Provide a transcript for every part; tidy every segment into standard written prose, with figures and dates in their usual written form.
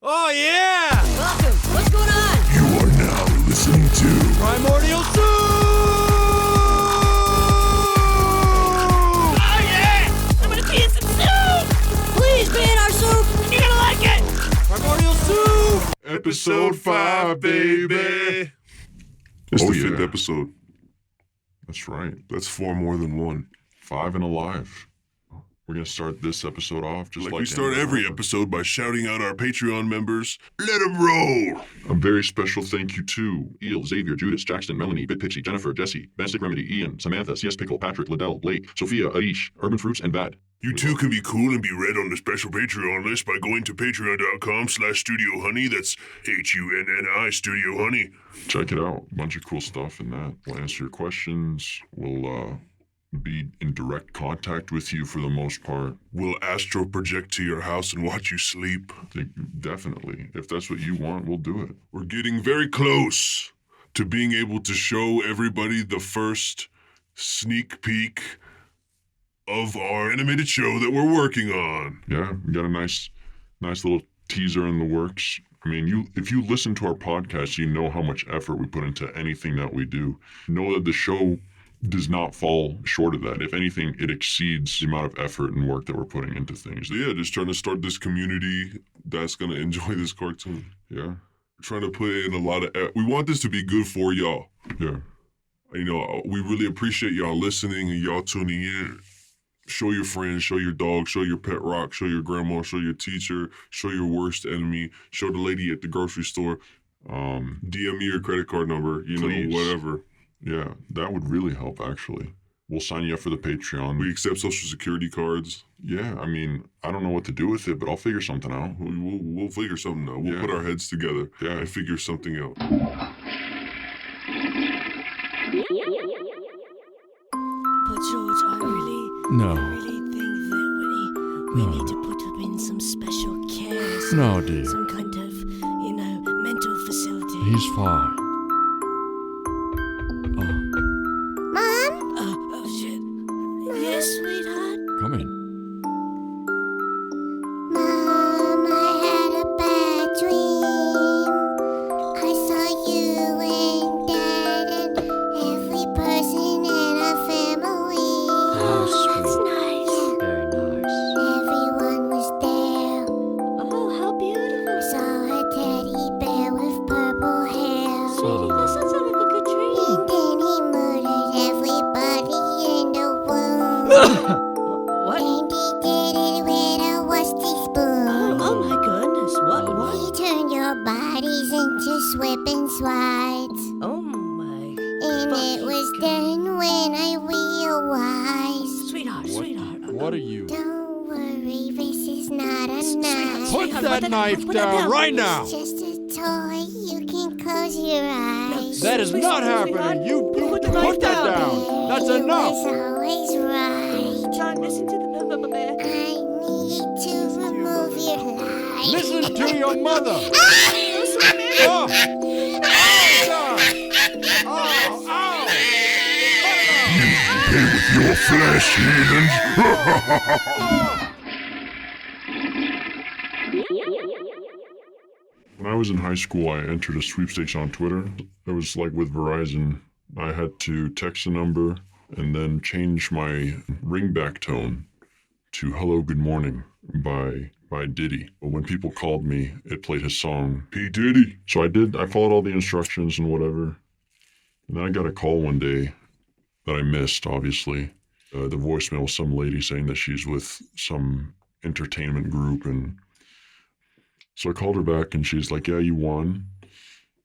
Oh, yeah! Welcome. What's going on? You are now listening to Primordial Soup! Oh, yeah! I'm gonna be in some soup! Please be in our soup! You're gonna like it! Primordial Soup! Episode 5, baby. It's Oh, the yeah. 5th episode. That's right. That's 4 more than 1. 5 and alive. We're going to start this episode off just like we start any every other. episode by shouting out our Patreon members. Let them roll! A very special thank you to Eel, Xavier, Judas, Jackson, Melanie, Bit Pixie, Jennifer, Jesse, Mastic Remedy, Ian, Samantha, CS Pickle, Patrick, Liddell, Blake, Sophia, Arish, Urban Fruits, and Bad. You too can be cool and be read on the special Patreon list by going to patreon.com/Studio Hunni. That's HUNNI, Studio Hunni. Check it out. Bunch of cool stuff in that. We'll answer your questions. We'll be in direct contact with you for the most part. We'll astral project to your house and watch you sleep. Definitely. If that's what you want, we'll do it. We're getting very close to being able to show everybody the first sneak peek of our animated show that we're working on. Yeah, we got a nice little teaser in the works. I mean, if you listen to our podcast, you know how much effort we put into anything that we do. Know that the show does not fall short of that. If anything, it exceeds the amount of effort and work that we're putting into things. So yeah, just trying to start this community that's going to enjoy this cartoon. Yeah. Trying to put in a lot of we want this to be good for y'all. Yeah. You know, we really appreciate y'all listening and y'all tuning in. Show your friends, show your dog, show your pet rock, show your grandma, show your teacher, show your worst enemy, show the lady at the grocery store. DM me your credit card number, Please. know, whatever. Yeah, that would really help, actually. We'll sign you up for the Patreon. We accept Social Security cards. Yeah, I mean, I don't know what to do with it, but I'll figure something out. We'll figure something out. We'll put our heads together and figure something out. But George, I really think that we need to put him in some special care. No, dear. Some kind of, mental facility. He's fine. Mom? Oh, shit. Yes, sweetheart? Come in. Mom, I had a bad dream. I saw you and Dad and every person in our family. How sweet. That's nice. Very nice. Everyone was there. Oh, how beautiful. Saw a teddy bear with purple hair. So That sounds like a good dream. And then he murdered everybody in the room. What? And he did it with a rusty spoon. Oh my goodness. What? He turned your bodies into swipping slides. Oh my. And it was then when I realized, Sweetheart. What are you? don't worry, this is not a knife. Put that knife down right now! It's just a toy, you can close your eyes. That is not happening! You put that down! That's He enough! was always right. John, listen to the bear. I need to remove your life. Listen to your mother! Oh! Ow! Pay with your flesh, heathens! When I was in high school, I entered a sweepstakes on Twitter. It was like with Verizon. I had to text a number and then change my ringback tone to "Hello, Good Morning" by Diddy. But when people called me, it played his song, P. Diddy. So I followed all the instructions and whatever. And then I got a call one day that I missed, obviously. The voicemail was some lady saying that she's with some entertainment group. And so I called her back and she's like, yeah, you won.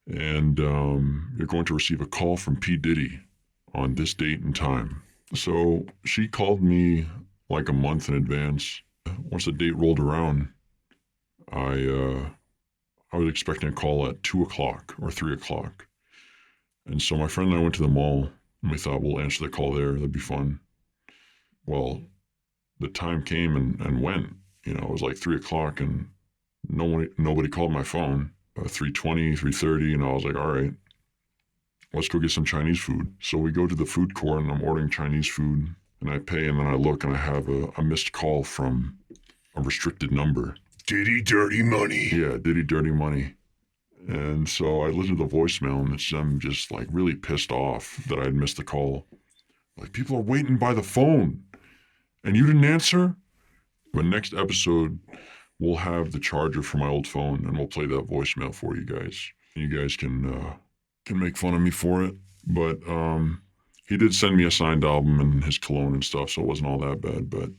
And you're going to receive a call from P. Diddy on this date and time. So she called me like a month in advance. Once the date rolled around, I was expecting a call at 2 o'clock or 3 o'clock. And so my friend and I went to the mall, and we thought we'll answer the call there. That'd be fun. Well, the time came and went. It was like 3 o'clock, and nobody called my phone. 3:20, 3:30, and I was like, all right, let's go get some Chinese food. So we go to the food court, and I'm ordering Chinese food, and I pay, and then I look, and I have a missed call from a restricted number. Diddy Dirty Money. Yeah, Diddy Dirty Money. And so I listened to the voicemail, and I'm just like really pissed off that I'd missed the call. Like, people are waiting by the phone, and you didn't answer? But next episode, we'll have the charger for my old phone, and we'll play that voicemail for you guys. You guys can make fun of me for it. But he did send me a signed album and his cologne and stuff, so it wasn't all that bad. But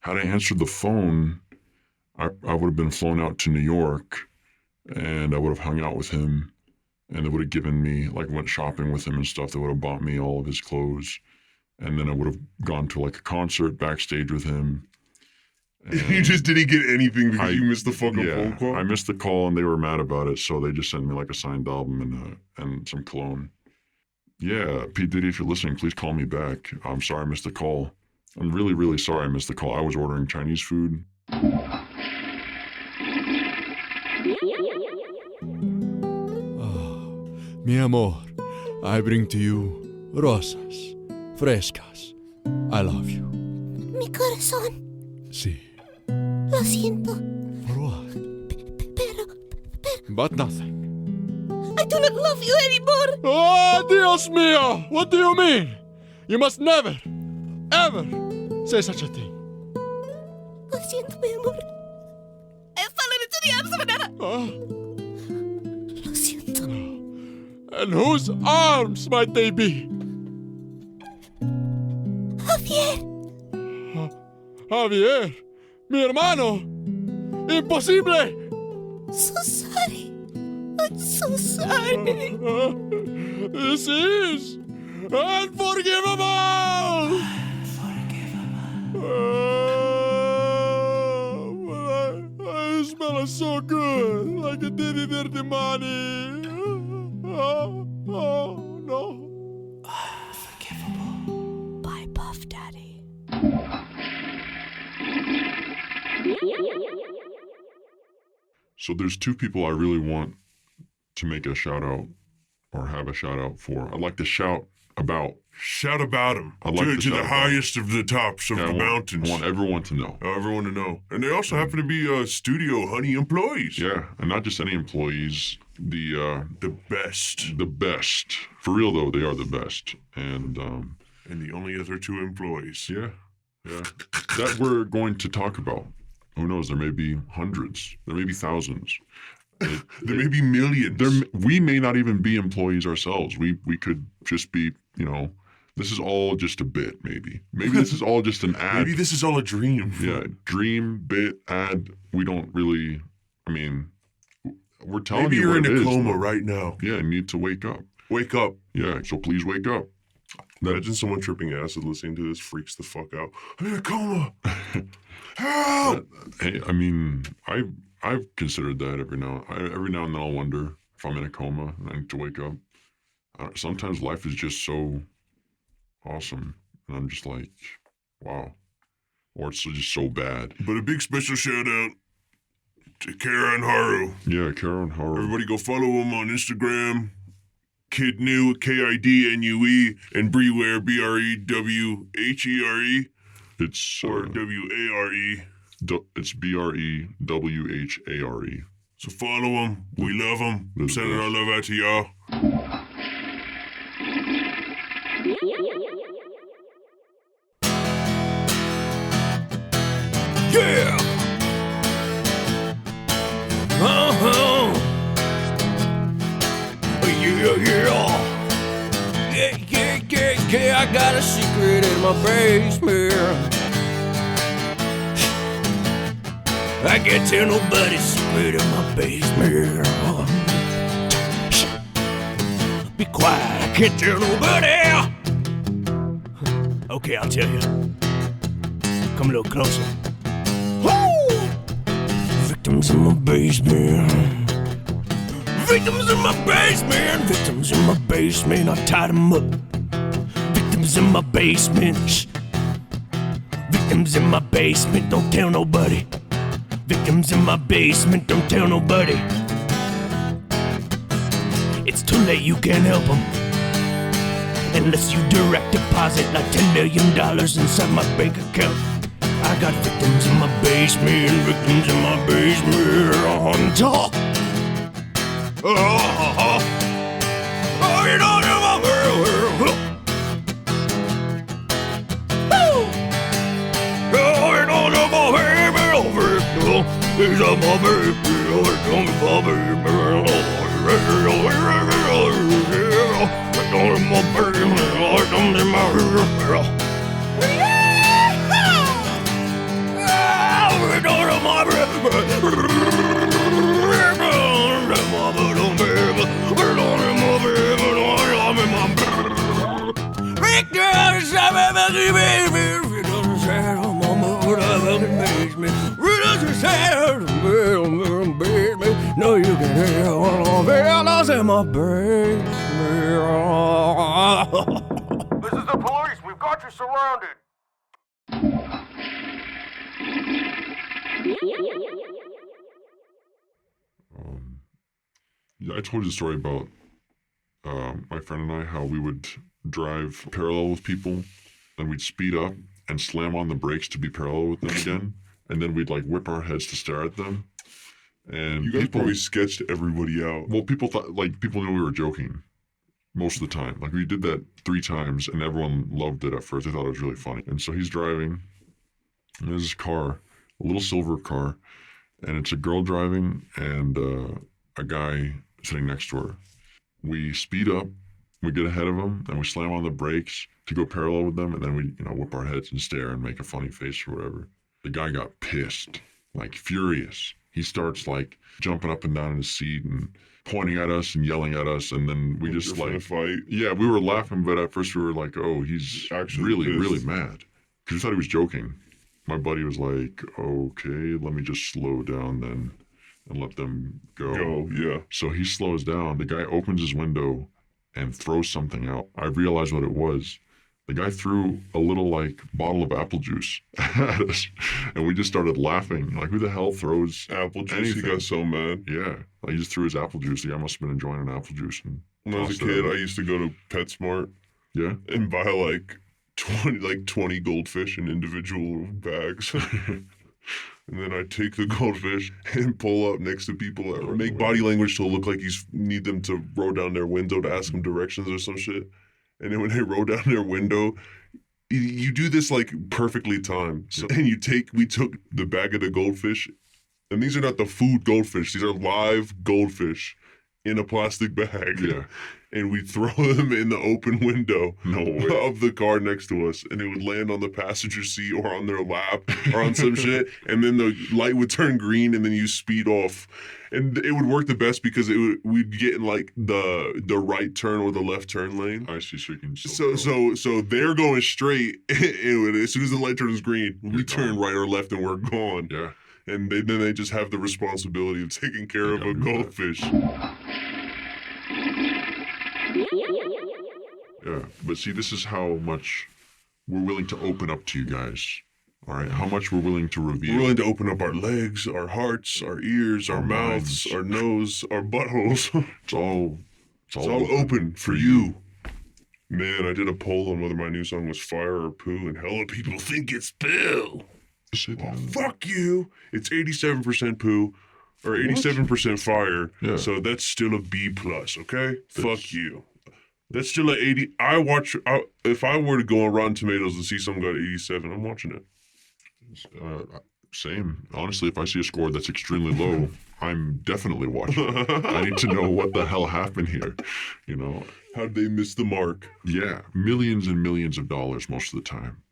had I answered the phone, I would have been flown out to New York, and I would have hung out with him, and they would have given me, like, went shopping with him and stuff. They would have bought me all of his clothes, and then I would have gone to, like, a concert backstage with him. You just didn't get anything because you missed the fucking phone call? I missed the call, and they were mad about it, so they just sent me, like, a signed album and some cologne. Yeah, P. Diddy, if you're listening, please call me back. I'm sorry I missed the call. I'm really, really sorry I missed the call. I was ordering Chinese food. Mi amor, I bring to you rosas frescas. I love you. Mi corazón. Sí. Lo siento. For what? Pero. But nothing. I do not love you anymore. Oh, Dios mío! What do you mean? You must never, ever say such a thing. Lo siento, mi amor. I have fallen into the arms of another. Lo siento. And whose arms might they be? Javier. Javier, mi hermano. Imposible. So sorry. I'm so sorry. This is unforgivable. I smell so good, like a Diddy Dirty Money. Oh, no. Unforgivable by Puff Daddy. So there's two people I really want to make a shout out or have a shout out for. I'd like to shout about. Shout about him. I'd like to shout the about highest of the tops of the mountains. I want everyone to know. Everyone to know. And they also happen to be Studio Hunni employees. Yeah, and not just any employees. The best. The best. For real, though, they are the best. And the only other two employees. Yeah. That we're going to talk about. Who knows? There may be hundreds. There may be thousands. There may be millions. We may not even be employees ourselves. We could just be, this is all just a bit, maybe. Maybe this is all just an ad. Maybe this is all a dream. Yeah, dream, bit, ad. We don't really, we're telling maybe you you're what in it a is, coma but, right now. Yeah, you need to wake up. Wake up. Yeah, so please wake up. Imagine someone tripping acid listening to this freaks the fuck out. I'm in a coma. Help! Hey, I've considered that every now and then I'll wonder if I'm in a coma and I need to wake up. Sometimes life is just so awesome, and I'm just like, wow. Or it's just so bad. But a big special shout out to Kara and Haru. Yeah, Kara and Haru. Everybody go follow them on Instagram. Kidnue, Kidnue, and Breware, Brewhere. It's or Ware. It's Brewhere. So follow them. We love them. They're the Sending our best. love out to y'all. Yeah! Uh-huh! Yeah, I got a secret in my basement. I can't tell nobody's secret in my basement. Be quiet, I can't tell nobody. Okay, I'll tell you. Come a little closer. Woo! Victims in my basement. Victims in my basement. Victims in my basement. I tied them up. Victims in my basement. Shh. Victims in my basement. Don't tell nobody. Victims in my basement. Don't tell nobody. It's too late. You can't help them. Unless you direct deposit like $10 million inside my bank account. I I got victims in my basement, victims in my basement. On top. Oh, you don't know my world. Oh, you don't know my baby. He's a my baby. Don't my baby. Don't my baby. Don't my baby. No, you can hear all in my basement. This is the police. We've got you surrounded. Yeah, I told you the story about my friend and I, how we would drive parallel with people, and we'd speed up and slam on the brakes to be parallel with them again, and then we'd like whip our heads to stare at them. And You guys people, probably sketched everybody out. well, people thought, like, people knew we were joking most of the time. Like, we did that 3 times, and everyone loved it at first. They thought it was really funny. And so he's driving, and there's this car, a little silver car, and it's a girl driving and a guy sitting next to her. We speed up, we get ahead of them, and we slam on the brakes to go parallel with them, and then we, whip our heads and stare and make a funny face or whatever. The guy got pissed, like furious. He starts like jumping up and down in his seat and pointing at us and yelling at us, and then we just like fight. Yeah, we were laughing, but at first we were like, oh, he's Actually really, pissed. really mad. Because we thought he was joking. My buddy was like, okay, let me just slow down then and let them go. Yeah. So he slows down. The guy opens his window and throws something out. I realized what it was. The guy threw a little like bottle of apple juice at us, and we just started laughing. Like, who the hell throws Apple juice. anything? He got so mad. Yeah, like, he just threw his apple juice. The guy must have been enjoying an apple juice. And When I was a tossed it kid, at I him. used to go to PetSmart Yeah. and buy like 20 goldfish in individual bags. And then I take the goldfish and pull up next to people that make body language to look like you need them to roll down their window to ask them directions or some shit. And then when they roll down their window, you do this like perfectly timed. So and we took the bag of the goldfish, and these are not the food goldfish. These are live goldfish in a plastic bag. Yeah. And we throw them in the open window No way. of the car next to us, and it would land on the passenger seat or on their lap or on some shit, and then the light would turn green, and then you speed off, and it would work the best because we'd get in like the right turn or the left turn lane. I see. So you can still So they're going straight, and as soon as the light turns green, we You're turn gone. right or left, and we're gone. Yeah. And then they just have the responsibility of taking care They of gotta a do that. goldfish. Yeah. But see, this is how much we're willing to open up to you guys. All right. How much we're willing to reveal. We're willing to open up our legs, our hearts, our ears, our Our mouths, minds. our nose, our buttholes. It's all open for you. Man, I did a poll on whether my new song was fire or poo, and hella people think it's poo. Say that. Well, fuck you. It's 87% poo or 87% fire. Yeah. So that's still a B plus, okay? That's- Fuck you. That's still an 80. If I were to go on Rotten Tomatoes and see someone got 87, I'm watching it. Same. Honestly, if I see a score that's extremely low, I'm definitely watching it. I need to know what the hell happened here. How'd they miss the mark? Yeah, millions and millions of dollars most of the time.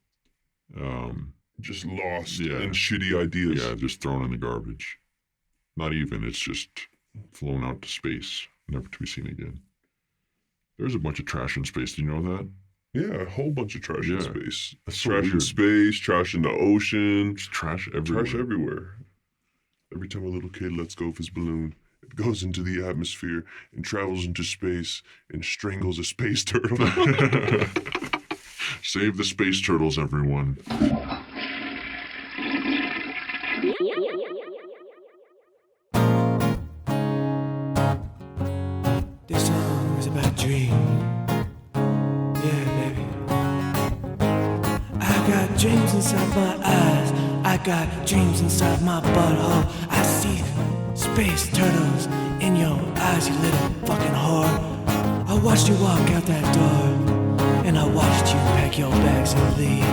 Just lost Yeah. and shitty ideas. Yeah, just thrown in the garbage. Not even. It's just flown out to space, never to be seen again. There's a bunch of trash in space. Do you know that? Yeah, a whole bunch of trash in Yeah. space. That's so Trash in weird. space, trash in the ocean, There's trash everywhere. trash everywhere. Every time a little kid lets go of his balloon, it goes into the atmosphere and travels into space and strangles a space turtle. Save the space turtles, everyone. This song is about dreams. Yeah, baby. I got dreams inside my eyes. I got dreams inside my butthole. I see space turtles in your eyes, you little fucking whore. I watched you walk out that door, and I watched you pack your bags and leave.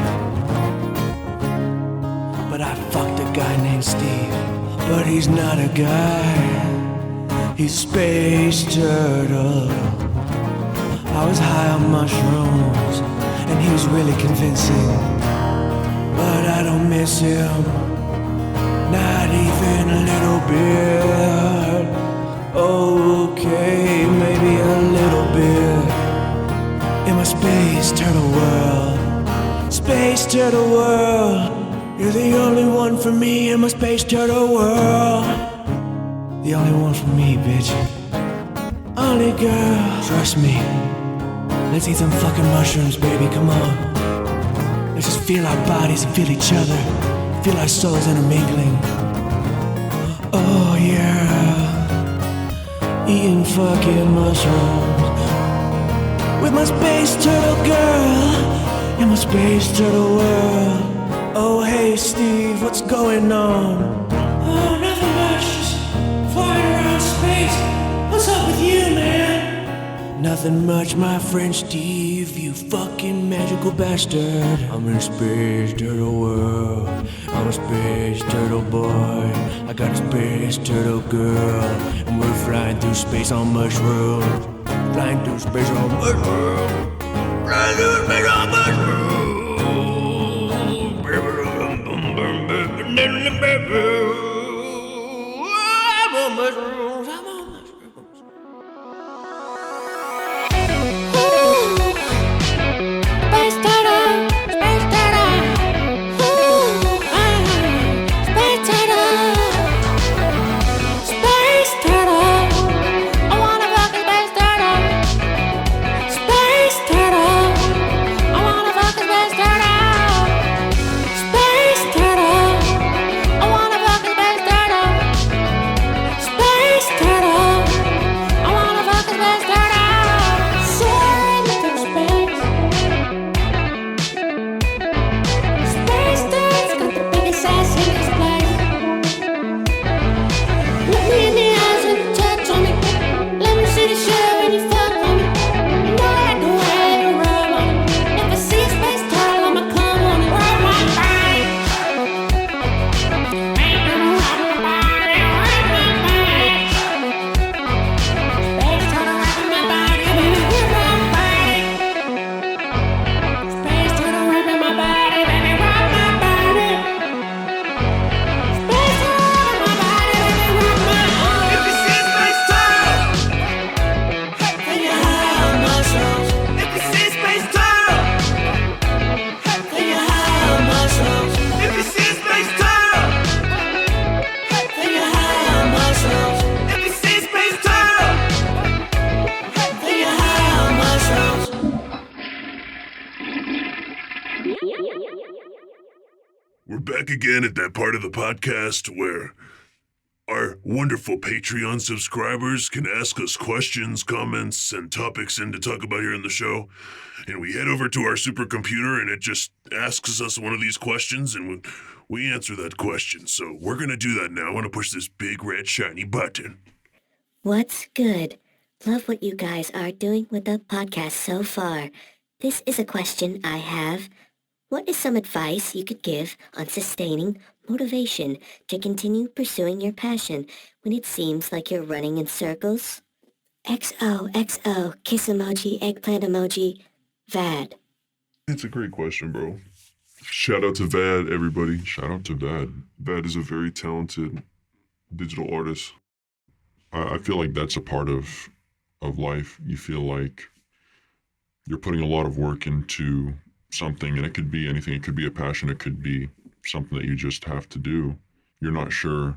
But I fucked a guy named Steve, but he's not a guy, he's Space Turtle. I was high on mushrooms, and he was really convincing, but I don't miss him, not even a little bit. Okay, maybe a little bit. In my Space Turtle world, Space Turtle world, you're the only one for me in my Space Turtle world. The only one for me, bitch. Only girl, trust me. Let's eat some fucking mushrooms, baby, come on. Let's just feel our bodies and feel each other, feel our souls intermingling. Oh yeah, eating fucking mushrooms with my Space Turtle girl in my Space Turtle world. Oh hey Steve, what's going on? Oh, nothing much, just flying around space. What's up with you, man? Nothing much, my friend Steve, you fucking magical bastard. I'm in a Space Turtle world, I'm a Space Turtle boy. I got a Space Turtle girl, and we're flying through space on mushrooms. Flying through space on mushrooms. Flying through space on mushrooms. I'm on mushrooms, I'm on mushrooms. Space turtle, space turtle. Space turtle, space turtle. I wanna fuck a space turtle. Space turtle, I wanna fuck a space turtle. Space turtle, I wanna fuck a space turtle. Space turtle, I wanna fuck a space turtle. Soaring through space. Space turtle's got the biggest ass in this place. Look me in the eyes and touch on me. Let me see the shit when you fuck on me. You know I like the way you rub on it. If I see a space turtle, I'ma come on it. Rub my body. I'ma rub my body, rub my body. Space turtle rubbing my body, baby, rub my body. Space turtle rubbing my body, baby, rub my body. Space turtle rubbing my body, baby, rub my body. If you see a Space Turtle, then you're high on mushrooms. If you see a Space Turtle, then you're high on mushrooms. If you see a Space Turtle, then you're high on mushrooms. If you see a Space Turtle, then you're high on mushrooms. We're back again at that part of the podcast where our wonderful Patreon subscribers can ask us questions, comments, and topics to talk about here in the show. And we head over to our supercomputer and it just asks us one of these questions and we answer that question. So we're going to do that now. I want to push this big red shiny button. What's good? Love what you guys are doing with the podcast so far. This is a question I have. What is some advice you could give on sustaining motivation to continue pursuing your passion when it seems like you're running in circles? XOXO, kiss emoji, eggplant emoji, Vad. It's a great question, bro. Shout out to Vad, everybody. Shout out to Vad. Vad is a very talented digital artist. I feel like that's a part of life. You feel like you're putting a lot of work into something, and it could be anything. It could be a passion. It could be something that you just have to do. You're not sure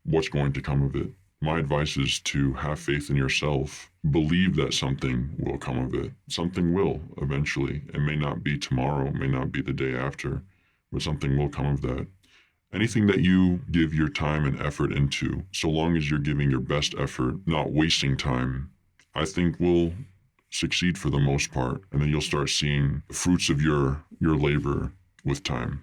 what's going to come of it. My advice is to have faith in yourself. Believe that something will come of it. Something will eventually. It may not be tomorrow, it may not be the day after, but something will come of that. Anything that you give your time and effort into, so long as you're giving your best effort, not wasting time, I think will succeed for the most part. And then you'll start seeing the fruits of your labor with time.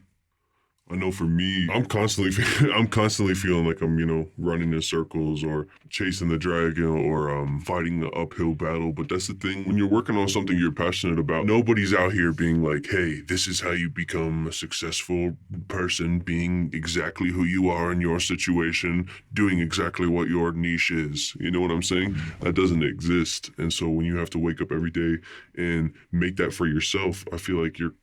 I know for me, I'm constantly feeling like I'm, running in circles or chasing the dragon or fighting an uphill battle. But that's the thing. When you're working on something you're passionate about, nobody's out here being like, hey, this is how you become a successful person, being exactly who you are in your situation, doing exactly what your niche is. You know what I'm saying? That doesn't exist. And so when you have to wake up every day and make that for yourself, I feel like you're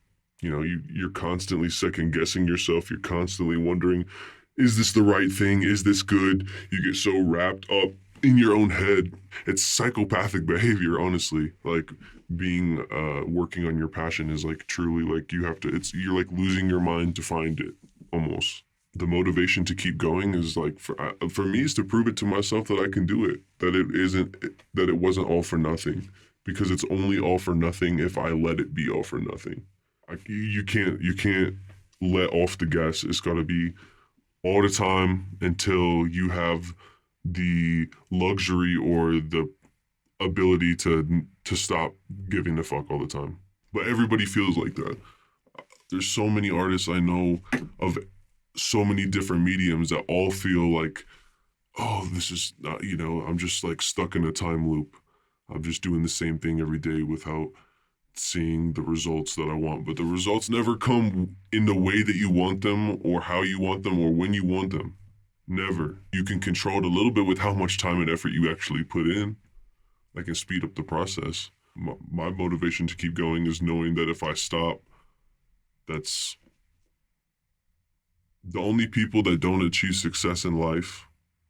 constantly second guessing yourself. You're constantly wondering, is this the right thing? Is this good? You get so wrapped up in your own head. It's psychopathic behavior, honestly. Like being, working on your passion is like truly like you're like losing your mind to find it almost. The motivation to keep going is like, for me, is to prove it to myself that I can do it, that it wasn't all for nothing, because it's only all for nothing if I let it be all for nothing. You can't let off the gas. It's got to be all the time until you have the luxury or the ability to stop giving the fuck all the time. But everybody feels like that. There's so many artists I know of so many different mediums that all feel like, oh, this is not, I'm just like stuck in a time loop. I'm just doing the same thing every day without seeing the results that I want. But the results never come in the way that you want them or how you want them or when you want them. Never. You can control it a little bit with how much time and effort you actually put in. I can speed up the process. My motivation to keep going is knowing that if I stop, that's the only people that don't achieve success in life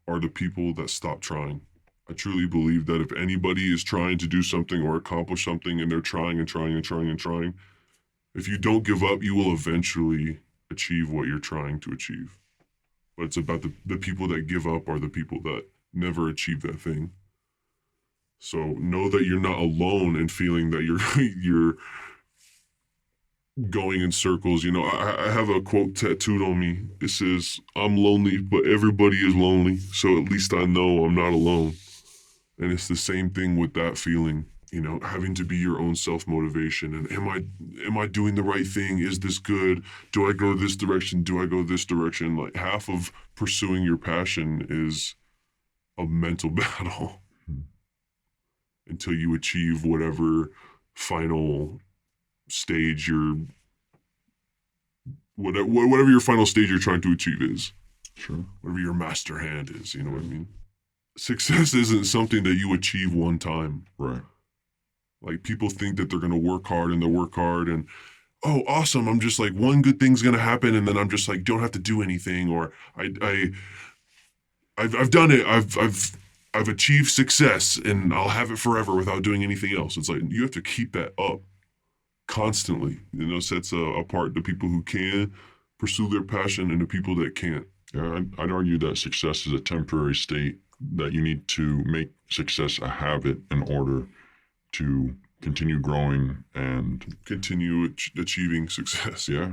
are the people that stop trying. I truly believe that if anybody is trying to do something or accomplish something and they're trying and trying and trying and trying, if you don't give up, you will eventually achieve what you're trying to achieve. But it's about the people that give up are the people that never achieve that thing. So know that you're not alone in feeling that you're going in circles. I have a quote tattooed on me. It says, I'm lonely, but everybody is lonely. So at least I know I'm not alone. And it's the same thing with that feeling, having to be your own self-motivation. And am I doing the right thing? Is this good? Do I go this direction? Do I go this direction? Like half of pursuing your passion is a mental battle until you achieve whatever final stage whatever your final stage you're trying to achieve is. Sure. Whatever your master hand is, you know what I mean? Success isn't something that you achieve one time. Right. Like people think that they're going to work hard and oh, awesome. I'm just like one good thing's going to happen. And then I'm just like, don't have to do anything. Or I've done it. I've achieved success and I'll have it forever without doing anything else. It's like, you have to keep that up constantly. Sets apart the people who can pursue their passion and the people that can't. Yeah, I'd argue that success is a temporary state, that you need to make success a habit in order to continue growing and continue achieving success. Yeah.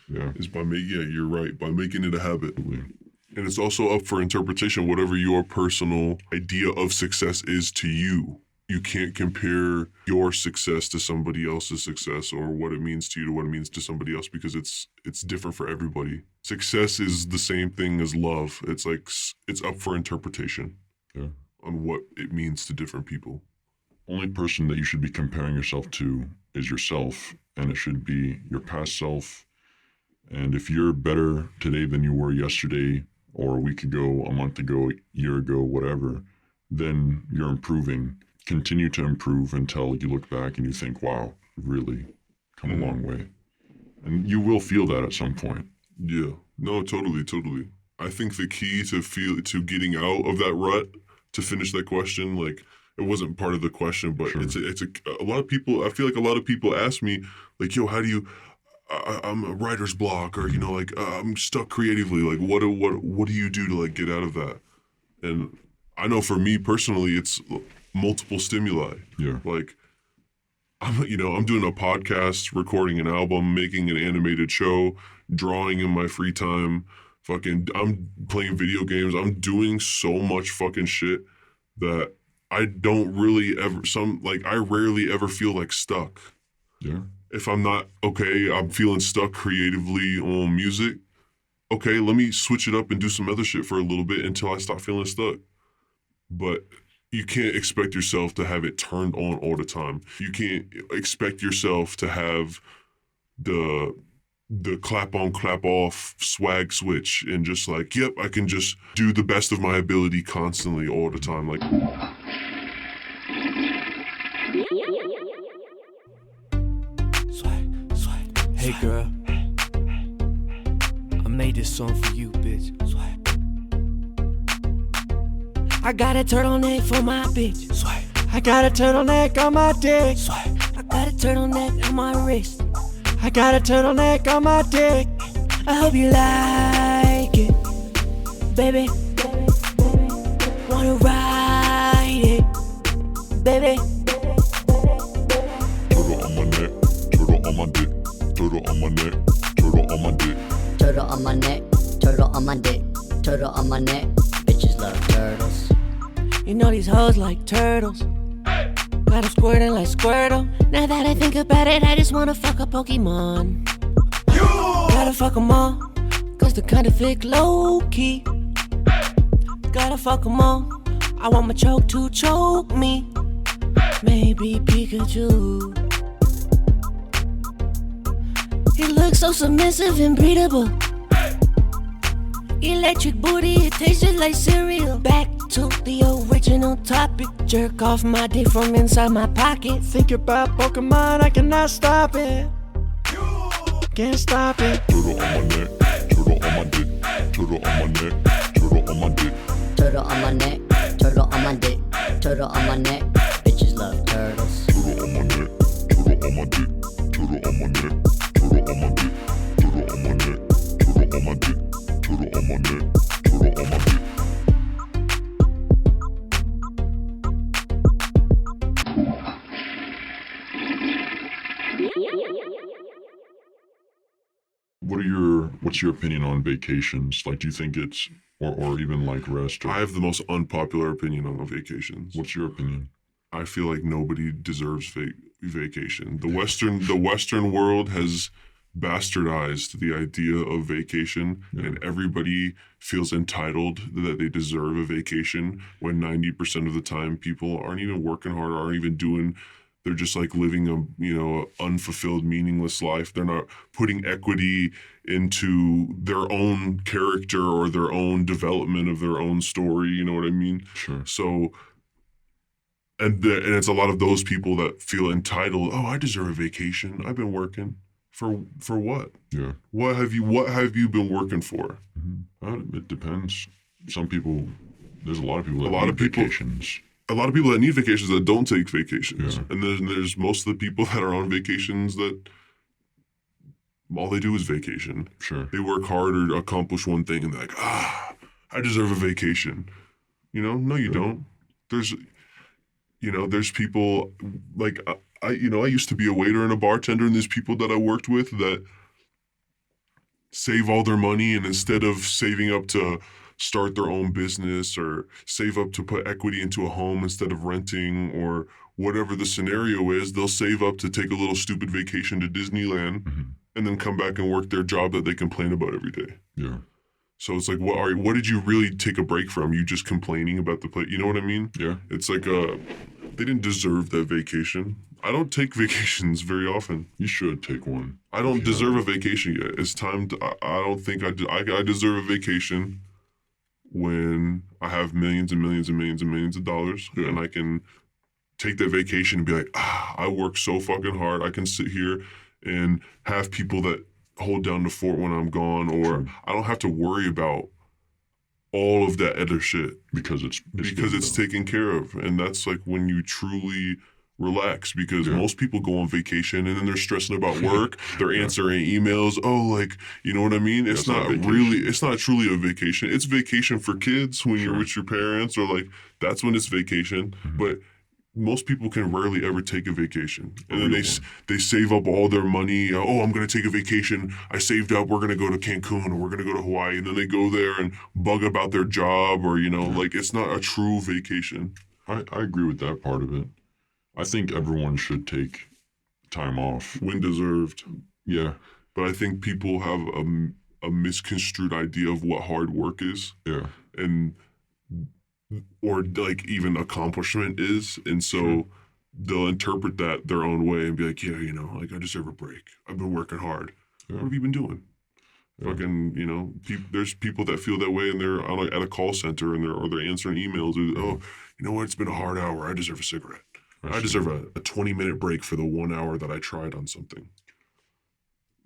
Is by you're right, by making it a habit. And it's also up for interpretation, whatever your personal idea of success is to you. You can't compare your success to somebody else's success, or what it means to you to what it means to somebody else, because it's different for everybody. Success is the same thing as love. It's like, it's up for interpretation on what it means to different people. Only person that you should be comparing yourself to is yourself, and it should be your past self. And if you're better today than you were yesterday, or a week ago, a month ago, a year ago, whatever, then you're improving. Continue to improve until you look back and you think, wow, really come a long way. And you will feel that at some point. Yeah, no, totally. I think the key to getting out of that rut, to finish that question, like, it wasn't part of the question, but sure. It's a lot of people, I feel like a lot of people ask me, like, yo, how do you, I'm a writer's block, or, I'm stuck creatively. Like, what do you do to like get out of that? And I know for me personally, it's multiple stimuli. Yeah. Like, I'm doing a podcast, recording an album, making an animated show, drawing in my free time, I'm playing video games. I'm doing so much fucking shit that I don't really I rarely ever feel like stuck. Yeah. If I'm not, okay, I'm feeling stuck creatively on music, okay, let me switch it up and do some other shit for a little bit until I stop feeling stuck. But you can't expect yourself to have it turned on all the time. You can't expect yourself to have the clap on, clap off swag switch and just like, yep, I can just do the best of my ability constantly all the time. Like, Swag. Hey girl, I made this song for you, bitch. Swag. I got a turtleneck for my bitch. Swag. I got a turtleneck on my dick. Swag. I got a turtleneck on my wrist. I got a turtleneck on my dick. I hope you like it, baby. Wanna ride it, baby. Turtle on my neck, turtle on my dick, turtle on my neck, turtle on my dick. Turtle on my neck, turtle on my dick, turtle on my neck. Bitches love turtles. You know these hoes like turtles. Got 'em squirting like Squirtle. Now that I think about it, I just wanna fuck a Pokemon. Gotta fuck 'em all, cause they're kinda thick low-key. Gotta fuck 'em all, I want my choke to choke me. Maybe Pikachu. He looks so submissive and breathable. Electric booty, it tastes just like cereal. Back to the original topic. Jerk off my dick from inside my pocket. Think about Pokemon, I cannot stop it. Can't stop it. Turtle on my neck, turtle on my dick, turtle on my neck, turtle on my dick. Turtle on my neck, turtle on my dick, turtle on my neck. Bitches love turtles. Turtle on my neck, turtle on my dick, turtle on my neck, turtle on my dick, turtle on my neck, turtle on my dick, turtle on my neck, turtle on my dick. What's your opinion on vacations? Like, do you think it's, or even like rest? Or, I have the most unpopular opinion on vacations. what's your opinion? I feel like nobody deserves vacation. The Western world has bastardized the idea of vacation, and everybody feels entitled that they deserve a vacation when 90% of the time people aren't even working hard, aren't even doing. They're just like living a unfulfilled, meaningless life. They're not putting equity into their own character or their own development of their own story. You know what I mean? Sure. So, and it's a lot of those people that feel entitled. Oh, I deserve a vacation. I've been working for what? Yeah. What have you been working for? It depends. Some people, there's a lot of people that A lot need of people- vacations. A lot of people that need vacations that don't take vacations, Yeah. and there's most of the people that are on vacations that all they do is vacation. Sure. They work hard or accomplish one thing, and they're like, I deserve a vacation. No, you don't. There's people like I used to be a waiter and a bartender, and there's people that I worked with that save all their money, and instead of saving up to start their own business or save up to put equity into a home instead of renting or whatever the scenario is, they'll save up to take a little stupid vacation to Disneyland and then come back and work their job that they complain about every day. Yeah. So it's like, what did you really take a break from? You just complaining about the place? You know what I mean? Yeah. It's like they didn't deserve that vacation. I don't take vacations very often. You should take one. I don't deserve a vacation yet. It's time to. I don't think I deserve a vacation when I have millions and millions and millions and millions of dollars, and I can take that vacation and be like, I work so fucking hard. I can sit here and have people that hold down the fort when I'm gone, or I don't have to worry about all of that other shit Because it's taken care of. And that's like when you truly relax, because most people go on vacation and then they're stressing about work. They're answering emails. Oh, like, you know what I mean? It's not truly a vacation. It's vacation for kids when you're with your parents, or like that's when it's vacation. But most people can rarely ever take a vacation. And then they save up all their money. Oh, I'm going to take a vacation. I saved up. We're going to go to Cancun, or we're going to go to Hawaii. And then they go there and bug about their job, or, like it's not a true vacation. I agree with that part of it. I think everyone should take time off. When deserved. Yeah. But I think people have a misconstrued idea of what hard work is. Yeah. And or like even accomplishment is. And so they'll interpret that their own way and be like, yeah, you know, like I deserve a break. I've been working hard. Yeah. What have you been doing? Yeah. Fucking, you know, there's people that feel that way and they're at a call center and they're answering emails. Oh, you know what? It's been a hard hour. I deserve a cigarette. I deserve a 20-minute break for the 1 hour that I tried on something.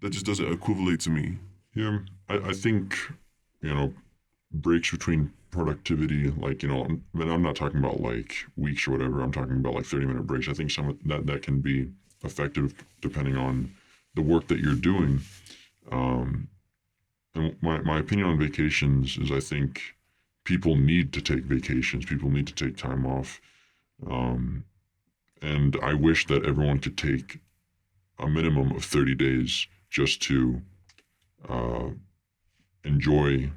That just doesn't equivalate to me. Yeah, I think, you know, breaks between productivity, like, you know, I'm not talking about like weeks or whatever. I'm talking about like 30-minute breaks. I think some of that can be effective depending on the work that you're doing. And my opinion on vacations is I think people need to take vacations. People need to take time off. And I wish that everyone could take a minimum of 30 days just to enjoy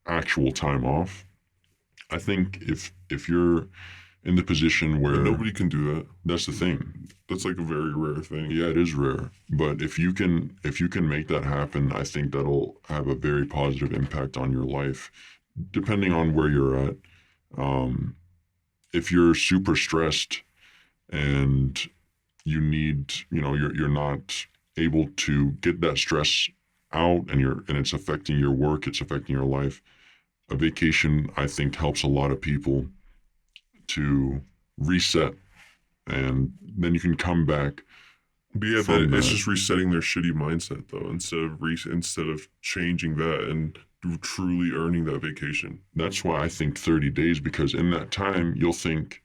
actual time off. I think if you're in the position where... But nobody can do that. That's the thing. That's like a very rare thing. Yeah, it is rare. But if you can make that happen, I think that'll have a very positive impact on your life, depending on where you're at. If you're super stressed and you need, you know, you're not able to get that stress out and it's affecting your work, it's affecting your life, a vacation, I think, helps a lot of people to reset, and then you can come back. But yeah, it's just resetting their shitty mindset though, instead of changing that and truly earning that vacation. That's why I think 30 days, because in that time you'll think,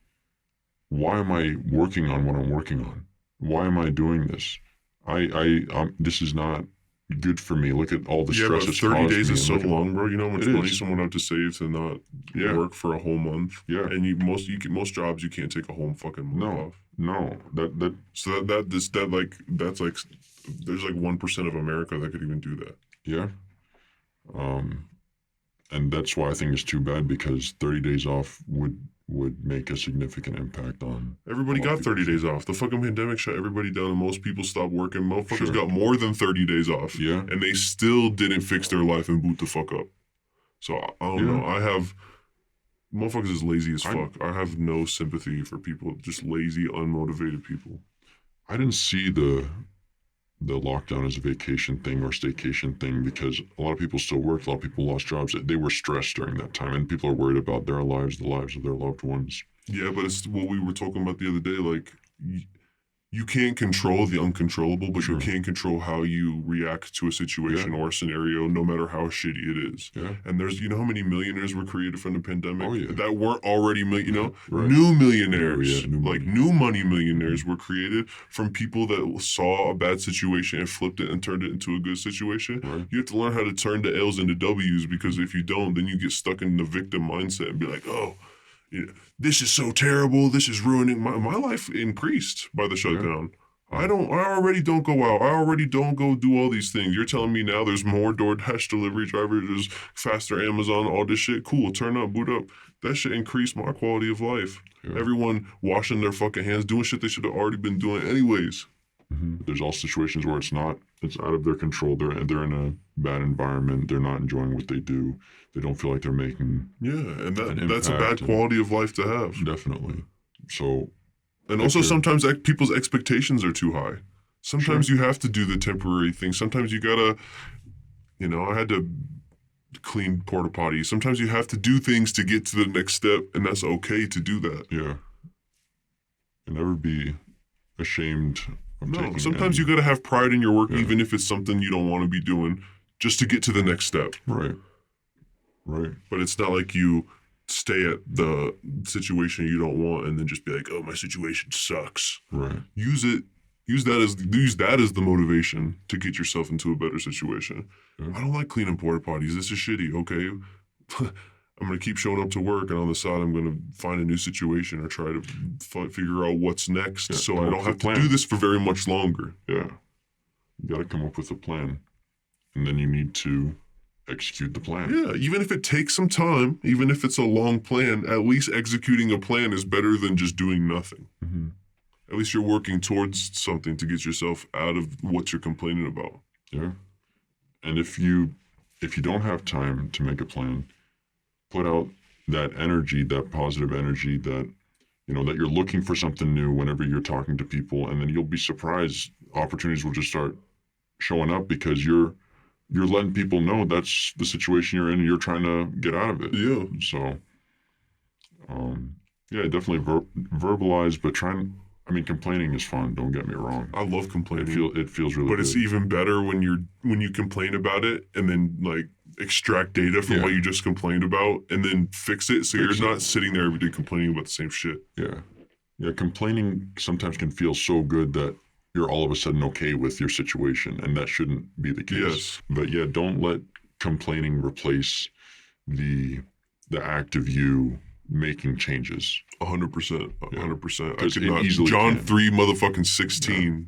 why am I working on what I'm working on? Why am I doing this? This is not good for me. Look at all the stress it's caused me. 30 days is so long, bro. You know how much money someone have to save to not work for a whole month? Yeah. And most jobs you can't take a whole fucking month off. No. That's like there's like 1% of America that could even do that. Yeah. And that's why I think it's too bad, because 30 days off would make a significant impact on... Everybody got 30 days off. The fucking pandemic shut everybody down and most people stopped working. Motherfuckers got more than 30 days off. Yeah. And they still didn't fix their life and boot the fuck up. So I don't know. Motherfuckers is lazy as fuck. I have no sympathy for people, just lazy, unmotivated people. I didn't see the lockdown as a vacation thing or staycation thing, because a lot of people still worked, a lot of people lost jobs. They were stressed during that time, and people are worried about their lives, the lives of their loved ones. Yeah, but it's what we were talking about the other day. Like, you can't control the uncontrollable, but you can control how you react to a situation or a scenario, no matter how shitty it is. Yeah. And there's, you know how many millionaires were created from the pandemic? Oh, yeah. That weren't already, new millionaires, new money millionaires were created from people that saw a bad situation and flipped it and turned it into a good situation. Right. You have to learn how to turn the L's into W's, because if you don't, then you get stuck in the victim mindset and be like, oh, you know, this is so terrible. This is ruining my life. Increased by the shutdown. Yeah. I already don't go out. I already don't go do all these things. You're telling me now there's more DoorDash delivery drivers, there's faster Amazon, all this shit. Cool. Turn up, boot up. That shit increased my quality of life. Yeah. Everyone washing their fucking hands, doing shit they should have already been doing anyways. Mm-hmm. There's all situations where it's out of their control. They're in a bad environment. They're not enjoying what they do. They don't feel like they're making and that's a bad quality of life to have. Definitely. So, and also sometimes people's expectations are too high. Sometimes you have to do the temporary thing. Sometimes you gotta, I had to clean porta potties. Sometimes you have to do things to get to the next step, and that's okay to do that. Yeah. And never be ashamed. No, sometimes you gotta have pride in your work, even if it's something you don't want to be doing, just to get to the next step. Right. But it's not like you stay at the situation you don't want and then just be like, oh, my situation sucks. Right. Use that as the motivation to get yourself into a better situation. Yeah. I don't like cleaning porta potties. This is shitty. Okay. I'm going to keep showing up to work, and on the side, I'm going to find a new situation or try to figure out what's next, so I don't have to do this for very much longer. Yeah. You got to come up with a plan, and then you need to execute the plan. Yeah, even if it takes some time, even if it's a long plan, at least executing a plan is better than just doing nothing. Mm-hmm. At least you're working towards something to get yourself out of what you're complaining about. Yeah. And if you if you don't have time to make a plan, put out that energy, that positive energy that, that you're looking for something new whenever you're talking to people, and then you'll be surprised. Opportunities will just start showing up because you're letting people know that's the situation you're in and you're trying to get out of it. Yeah. So, yeah, definitely verbalize, but complaining is fun. Don't get me wrong. I love complaining. It feels really but good. It's even better when you complain about it and then like extract data from what you just complained about and then fix it so you're not sitting there every day complaining about the same shit. Yeah, complaining sometimes can feel so good that you're all of a sudden okay with your situation, and that shouldn't be the case. Yes. But yeah, don't let complaining replace the act of you making changes. 100%. 100%. I Because could it not. easily John can. 3 motherfucking 16.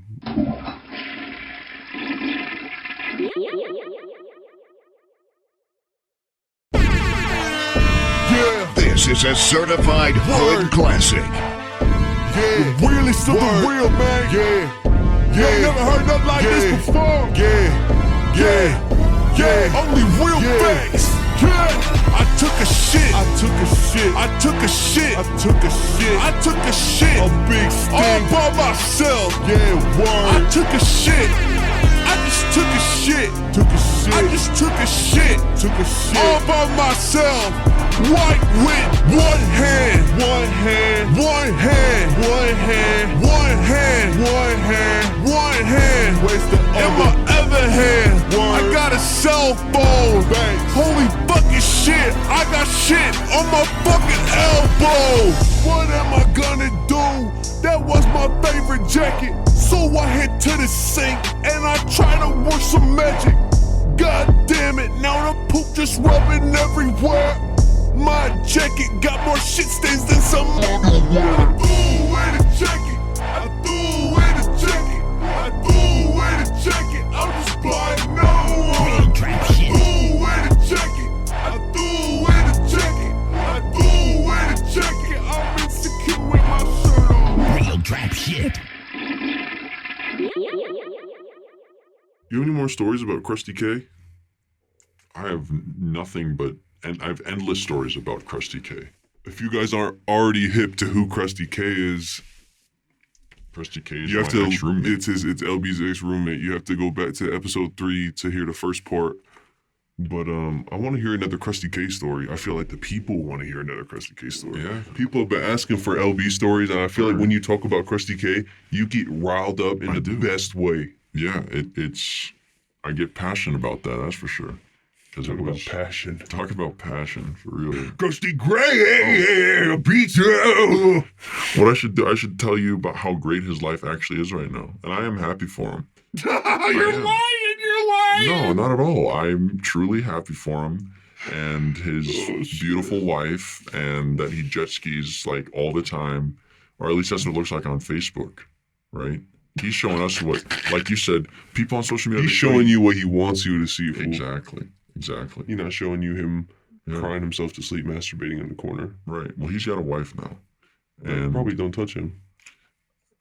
This is a certified hood classic. Yeah, the realest of the real, man. Yeah, ain't never heard nothing like this before. Yeah, only real facts. Yeah, I took a shit. A big sting. All by myself. Yeah, word. I took a shit. I just took a shit. All by myself. White with one hand. Where's the other? In my other hand, I got a cell phone. Holy fucking shit, I got shit on my fucking elbow. What am I gonna do? That was my favorite jacket. So I head to the sink and I try to work some magic. God damn it, now the poop just rubbing everywhere. My jacket got more shit stains than some underwear. I threw away the jacket. I'm just blind, no one. I threw away the jacket. I'm insecure with my shirt on. Real trap shit. You have any more stories about Crusty K? I have nothing but, and I have endless stories about Crusty K. If you guys aren't already hip to who Crusty K is, Crusty K is you have my to. ex-roommate. It's Elbee's ex-roommate. You have to go back to episode 3 to hear the first part. But I want to hear another Crusty K story. I feel like the people want to hear another Crusty K story. Yeah. People have been asking for LB stories, and I feel like when you talk about Crusty K, you get riled up in the best way. Yeah, it's. I get passionate about that. That's for sure. Because Talk about passion. Talk about passion for real. Crusty Gray, pizza. What I should do, I should tell you about how great his life actually is right now, and I am happy for him. You're lying. No, not at all. I'm truly happy for him and his beautiful wife, and that he jet skis like all the time, or at least that's what it looks like on Facebook, right? He's showing us what, like you said, people on social media. He's showing you what he wants you to see. Fool. Exactly. He's not showing you him crying himself to sleep, masturbating in the corner. Right. Well, he's got a wife now, And probably don't touch him.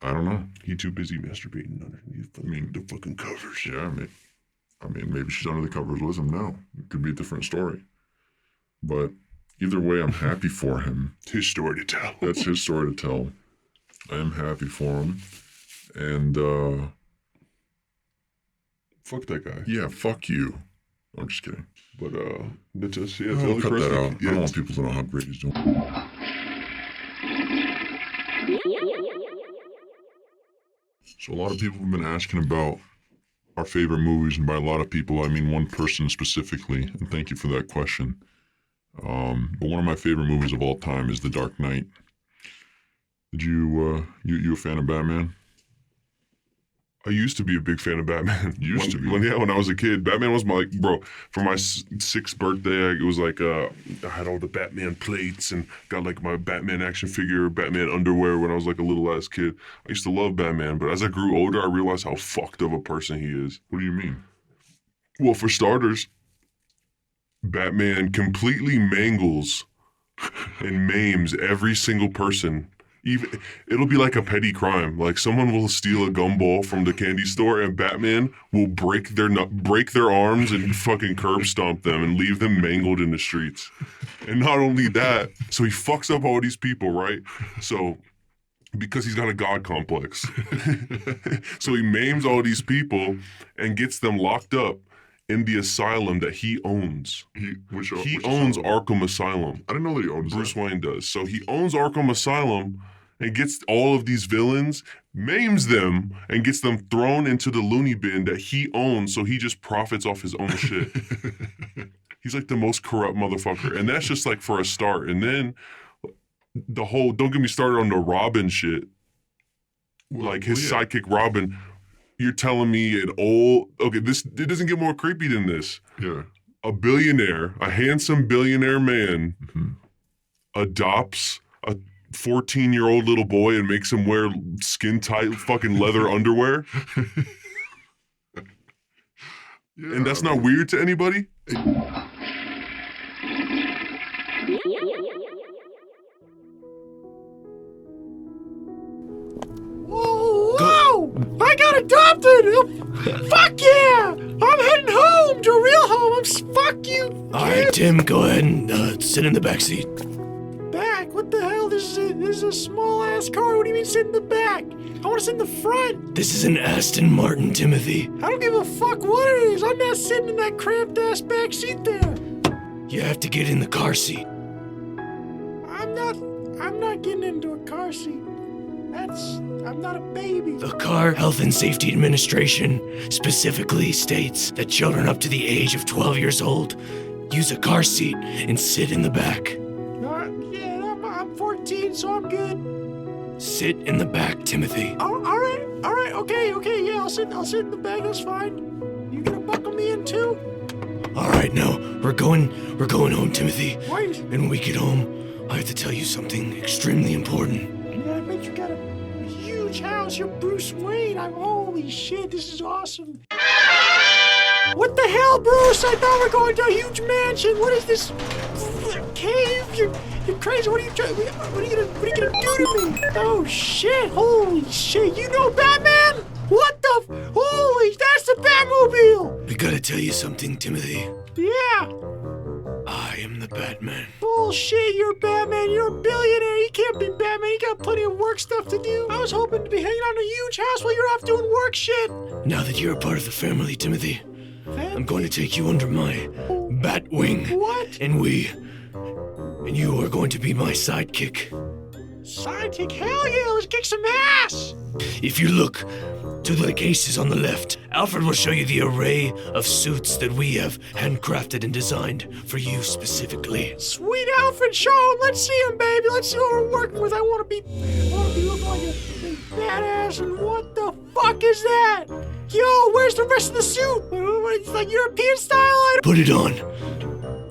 I don't know. He too busy masturbating underneath the fucking covers. Yeah, I mean, maybe she's under the covers with him now. It could be a different story. But either way, I'm happy for him. It's his story to tell. That's his story to tell. I am happy for him. And, fuck that guy. Yeah, fuck you. I'm just kidding. But, that's just, yeah, I'll cut that out. Yeah. I don't want people to know how great he's doing. So a lot of people have been asking about our favorite movies, and by a lot of people, I mean one person specifically, and thank you for that question. But one of my favorite movies of all time is The Dark Knight. Did you a fan of Batman? I used to be a big fan of Batman. When I was a kid, Batman was my, for my 6th birthday, it was like, I had all the Batman plates and got like my Batman action figure, Batman underwear when I was like a little ass kid. I used to love Batman, but as I grew older, I realized how fucked of a person he is. What do you mean? Well, for starters, Batman completely mangles and maims every single person It'll be like a petty crime. Like someone will steal a gumball from the candy store, and Batman will break their arms and fucking curb stomp them and leave them mangled in the streets. And not only that, so he fucks up all these people, right? So because he's got a god complex, so he maims all these people and gets them locked up in the asylum that he owns. He owns Arkham Asylum. I didn't know that he owns Bruce Wayne does. So he owns Arkham Asylum and gets all of these villains, maims them, and gets them thrown into the loony bin that he owns, so he just profits off his own shit. He's like the most corrupt motherfucker. And that's just like for a start. And then the whole, don't get me started on the Robin shit. Like his sidekick Robin. You're telling me it doesn't get more creepy than this. Yeah. A billionaire, a handsome billionaire man, adopts a 14-year-old little boy and makes him wear skin-tight fucking leather underwear. Yeah, and that's not weird to anybody? Whoa! I got adopted! Fuck yeah! I'm heading home to a real home. Fuck you! Alright, Tim, go ahead and sit in the back seat. Back? What the hell? This is a small ass car. What do you mean sit in the back? I want to sit in the front. This is an Aston Martin, Timothy. I don't give a fuck what it is. I'm not sitting in that cramped ass back seat there. You have to get in the car seat. I'm not getting into a car seat. I'm not a baby. The Car Health and Safety Administration specifically states that children up to the age of 12 years old use a car seat and sit in the back. I'm 14, so I'm good. Sit in the back, Timothy. All right, okay, yeah, I'll sit in the back, that's fine. You gonna buckle me in too? All right, now we're going home, Timothy. Wait. And when we get home, I have to tell you something extremely important. Yeah, I bet you got a huge house. You're Bruce Wayne. Holy shit, this is awesome. What the hell, Bruce? I thought we were going to a huge mansion. What is this cave? You're crazy. What are you gonna do to me? Oh shit! Holy shit! You know Batman? What the? Holy! That's the Batmobile. We gotta tell you something, Timothy. Yeah. I am the Batman. Bullshit, you're Batman. You're a billionaire. You can't be Batman. You got plenty of work stuff to do. I was hoping to be hanging out in a huge house while you're off doing work shit. Now that you're a part of the family, Timothy, I'm going to take you under my bat wing. What? And you are going to be my sidekick. Sidekick? Hell yeah, let's kick some ass! If you look to the cases on the left, Alfred will show you the array of suits that we have handcrafted and designed for you specifically. Sweet Alfred, show him! Let's see him, baby! Let's see what we're working with. I want to be looking like a badass, and what the fuck is that? Yo, where's the rest of the suit? It's like European style? Put it on.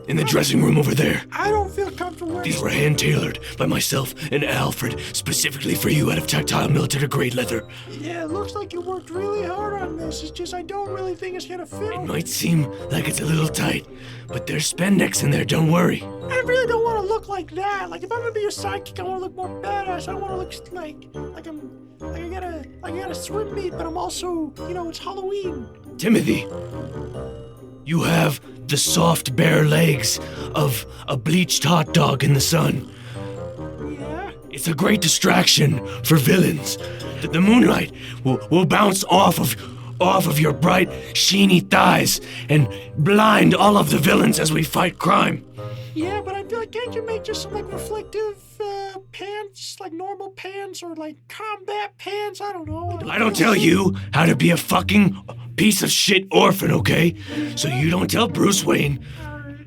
In the dressing room over there. I don't feel comfortable wearing These were hand-tailored by myself and Alfred, specifically for you out of tactile military-grade leather. Yeah, it looks like you worked really hard on this. It's just I don't really think it's gonna fit. It might seem like it's a little tight, but there's spandex in there, don't worry. I really don't want to look like that. Like, if I'm gonna be your sidekick, I want to look more badass. I want to look like I got a swim meet, but I'm also, it's Halloween. Timothy, you have the soft, bare legs of a bleached hot dog in the sun. Yeah? It's a great distraction for villains. The moonlight will bounce off of your bright, sheeny thighs and blind all of the villains as we fight crime. Yeah, but I feel like, can't you make just some, reflective pants, like normal pants or, combat pants? I don't know. I don't tell you how to be a fucking piece of shit orphan, okay? So you don't tell Bruce Wayne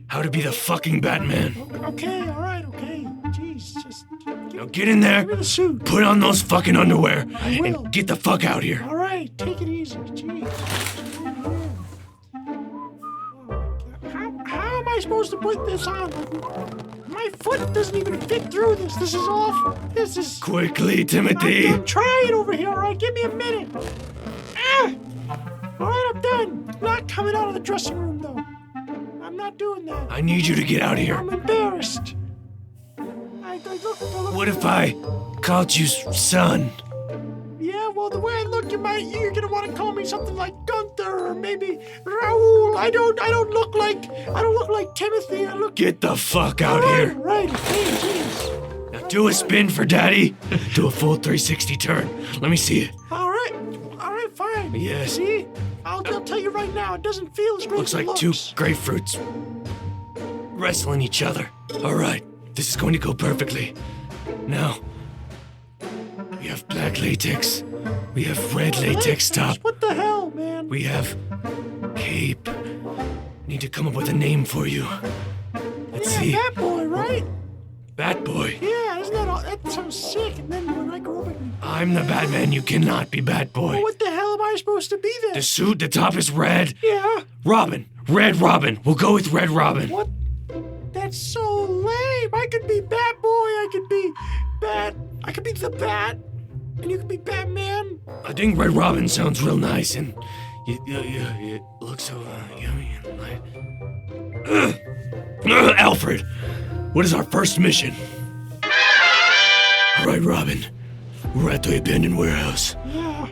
how to be the fucking Batman. Okay, alright, okay. Jeez, just... Now get in there, Give me the suit. put on those fucking underwear, I will. and get the fuck out here. Alright, take it easy. Jeez. How am I supposed to put this on? My foot doesn't even fit through this. This is awful. This is... Quickly, Timothy. I'm trying over here, alright? Give me a minute. Ah! Alright, I'm done. I'm not coming out of the dressing room, though. I'm not doing that. I need you to get out of here. I'm embarrassed. I What if I called you son? Yeah, well, the way I look, you're gonna want to call me something like Gunther or maybe Raoul. I don't look like Timothy. I look. Get the fuck out here. Right. Hey, jeez. Now do a spin for daddy. Do a full 360 turn. Let me see it. All right, fine. Yes. See, I'll tell you right now, it doesn't feel as great Looks as it like two grapefruits wrestling each other. All right, this is going to go perfectly. Now, we have black latex. We have red latex top. What the hell, man? We have cape. Need to come up with a name for you. Let's see. Bat Boy, right? Bat Boy. Yeah, isn't that all? That sounds sick. And then when I grow up, I'm the Batman. You cannot be Bat Boy. well, what the hell am I supposed to be then? The suit, the top is red. Yeah. Robin. Red Robin. We'll go with Red Robin. What? That's so lame. I could be Bat Boy. I could be the Bat. And you could be Batman. I think Red Robin sounds real nice and it looks so yummy and light. Alfred, what is our first mission? All right, Robin. We're at the abandoned warehouse. Yeah.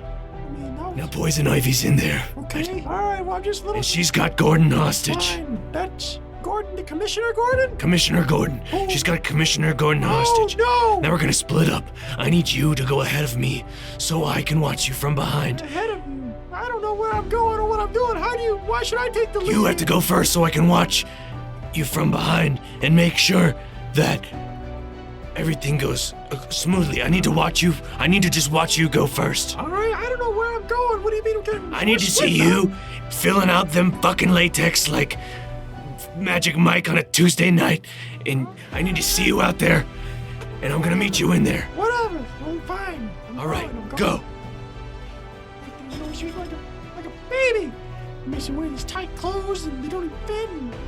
Now Poison Ivy's in there. Okay. All right. Well, I'm just a little. And she's got Gordon hostage. Fine. That's Gordon, the Commissioner Gordon. Commissioner Gordon. Oh. She's got Commissioner Gordon hostage. No. Now we're gonna split up. I need you to go ahead of me so I can watch you from behind. Ahead of you. I don't know where I'm going or what I'm doing. Why should I take the lead? You have to go first so I can watch you from behind and make sure that everything goes smoothly. I need to watch you. I need to just watch you go first. All right. I don't know where I'm going. What do you mean? I need to see you filling out them fucking latex like Magic Mike on a Tuesday night, and I need to see you out there, and I'm gonna meet you in there. Whatever. I'm fine. All right, go. She's like a baby. I'm missing wearing these tight clothes, and they don't even fit, and it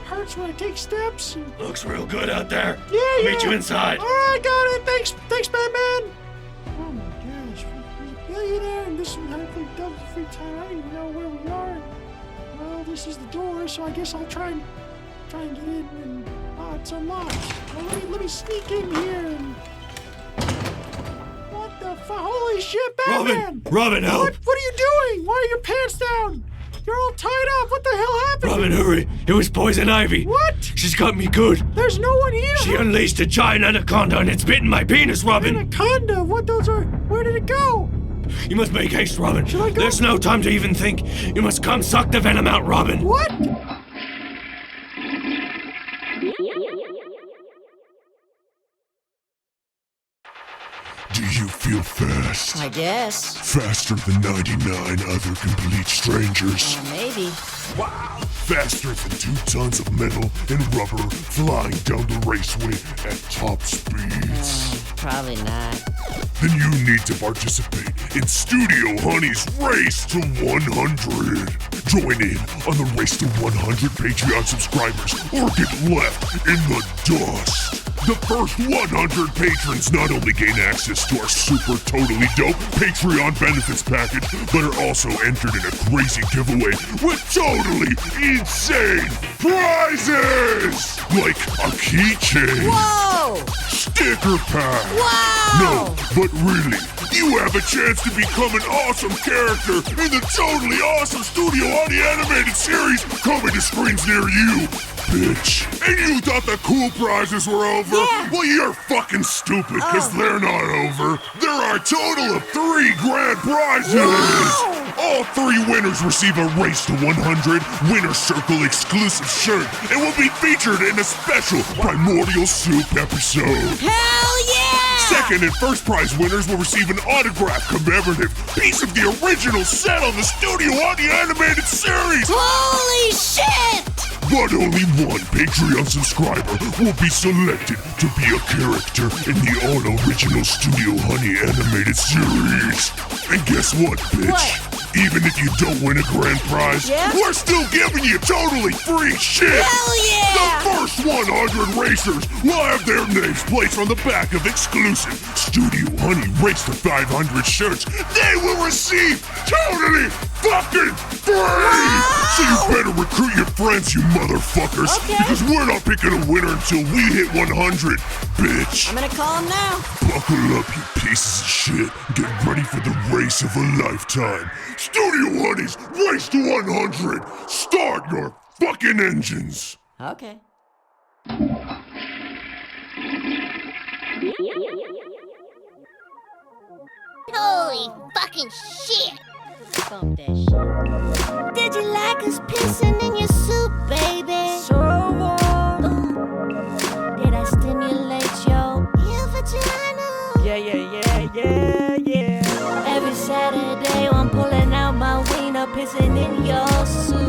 hurts when I take steps. And... Looks real good out there. Yeah, I'll meet you inside. All right, got it. Thanks, Batman. Oh my gosh, he's a billionaire, and this is how he doubles the free time. I don't even know where we are. Well, this is the door, so I guess I'll try and get in. And it's unlocked. Well, let me sneak in here. And what the fuck? Holy shit, Batman! Robin, help! What are you doing? Why are your pants down? You're all tied up. What the hell happened? Robin, hurry! It was Poison Ivy. What? She's got me good. There's no one here. She unleashed a giant anaconda and it's bitten my penis, Robin. Anaconda? What? Those are? Where did it go? You must make haste, Robin. Should I go? There's no time to even think. You must come suck the venom out, Robin. What? Do you feel fast? I guess. Faster than 99 other complete strangers? Maybe. Wow! Faster than 2 tons of metal and rubber flying down the raceway at top speeds? Probably not. Then you need to participate in Studio Hunni's Race to 100. Join in on the Race to 100 Patreon subscribers or get left in the dust. The first 100 patrons not only gain access to our super totally dope Patreon benefits package, but are also entered in a crazy giveaway with totally insane prizes! Like a keychain. Whoa! Sticker pack. Wow! No, but really, you have a chance to become an awesome character in the totally awesome Studio Hunni animated series coming to screens near you, bitch. And you thought the cool prizes were over? Yeah. Well, you're fucking stupid, because they're not over. There are a total of 3 grand prizes. Wow. All 3 winners receive a Race to 100 Winner Circle exclusive shirt and will be featured in a special Primordial Soup episode. Hell yeah! Second and first prize winners will receive an autographed commemorative piece of the original set on the Studio Hunni animated series. Holy shit! But only one Patreon subscriber will be selected to be a character in the all-original Studio Hunni animated series. And guess what, bitch? What? Even if you don't win a grand prize, we're still giving you totally free shit! Hell yeah! The first 100 racers will have their names placed on the back of exclusive Studio Hunni Race to 500 shirts. They will receive totally fucking free! So you better recruit your friends, you motherfuckers! Okay. Because we're not picking a winner until we hit 100, bitch! I'm gonna call him now. Buckle up, you pieces of shit. Get ready for the race of a lifetime. Studio Hunni's Race to 100. Start your fucking engines. Okay. Holy fucking shit! Bump that shit. Did you like us pissing in your soup, baby? Ooh. Did I stimulate your vagina? Yeah. Every Saturday I'm pulling out my wiener, pissing in your soup.